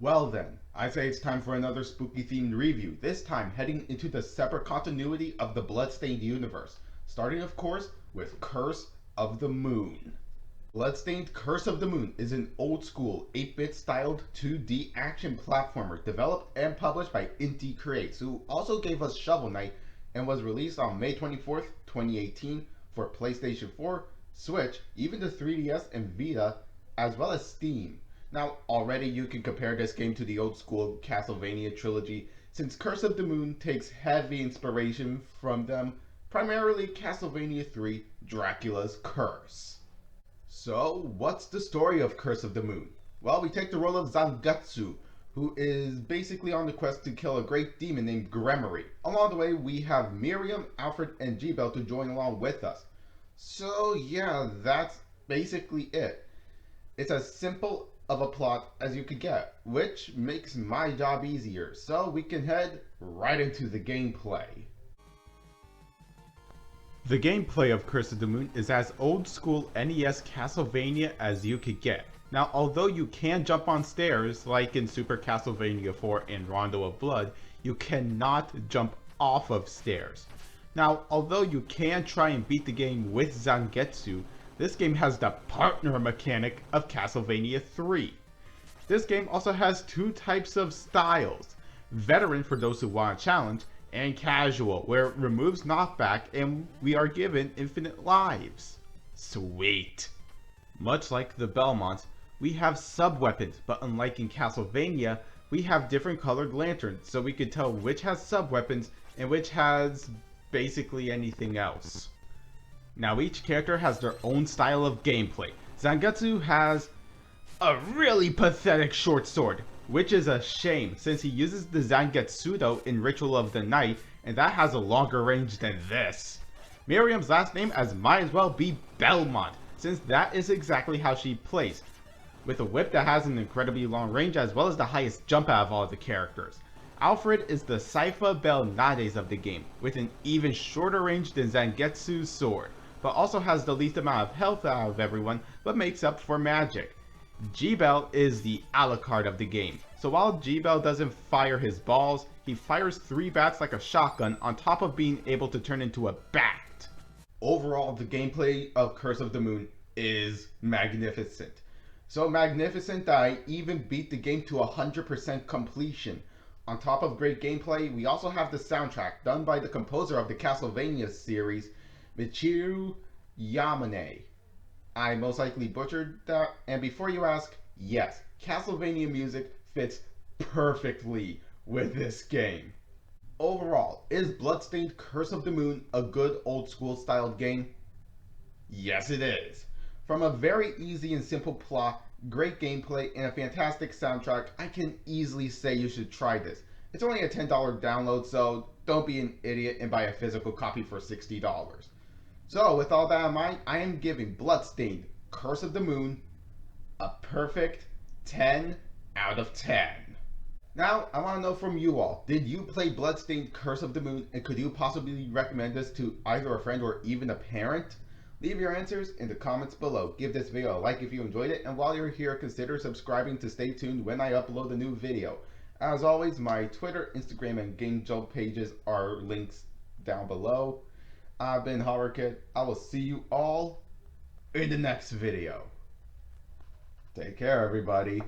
Well then, I say it's time for another spooky themed review, this time heading into the separate continuity of the Bloodstained universe, starting of course with Curse of the Moon. Bloodstained Curse of the Moon is an old school 8-bit styled 2D action platformer developed and published by Inti Creates, who also gave us Shovel Knight and was released on May 24th, 2018 for PlayStation 4, Switch, even the 3DS and Vita, as well as Steam. Now, already you can compare this game to the old school Castlevania trilogy, since Curse of the Moon takes heavy inspiration from them, primarily Castlevania 3 Dracula's Curse. So, what's the story of Curse of the Moon? Well, we take the role of Zangetsu, who is basically on the quest to kill a great demon named Gremory. Along the way, we have Miriam, Alfred, and G-Bell to join along with us. So yeah, that's basically it. It's as simple of a plot as you could get, which makes my job easier, so we can head right into the gameplay. The gameplay of Curse of the Moon is as old school NES Castlevania as you could get. Now, although you can jump on stairs, like in Super Castlevania 4 and Rondo of Blood, you cannot jump off of stairs. Now, although you can try and beat the game with Zangetsu, this game has the partner mechanic of Castlevania 3. This game also has two types of styles: Veteran for those who want a challenge, and Casual, where it removes knockback and we are given infinite lives. Sweet! Much like the Belmonts, we have sub-weapons, but unlike in Castlevania, we have different colored lanterns, so we can tell which has sub-weapons and which has basically anything else. Now each character has their own style of gameplay. Zangetsu has a really pathetic short sword, which is a shame since he uses the Zangetsudo in Ritual of the Night, and that has a longer range than this. Miriam's last name might as well be Belmont, since that is exactly how she plays, with a whip that has an incredibly long range as well as the highest jump out of all the characters. Alfred is the Sypha Belnades of the game, with an even shorter range than Zangetsu's sword, but also has the least amount of health out of everyone, but makes up for magic. G-Bell is the Alucard of the game, so while G-Bell doesn't fire his balls, he fires 3 bats like a shotgun on top of being able to turn into a bat. Overall, the gameplay of Curse of the Moon is magnificent. So magnificent that I even beat the game to 100% completion. On top of great gameplay, we also have the soundtrack done by the composer of the Castlevania series, Michiru Yamane. I most likely butchered that, and before you ask, yes, Castlevania music fits perfectly with this game. Overall, is Bloodstained Curse of the Moon a good old school styled game? Yes it is. From a very easy and simple plot, great gameplay, and a fantastic soundtrack, I can easily say you should try this. It's only a $10 download, so don't be an idiot and buy a physical copy for $60. So with all that in mind, I am giving Bloodstained Curse of the Moon a perfect 10 out of 10. Now, I want to know from you all, did you play Bloodstained Curse of the Moon, and could you possibly recommend this to either a friend or even a parent? Leave your answers in the comments below. Give this video a like if you enjoyed it, and while you're here, consider subscribing to stay tuned when I upload a new video. As always, my Twitter, Instagram, and Game Jolt pages are links down below. I've been Horror Kid. I will see you all in the next video. Take care, everybody.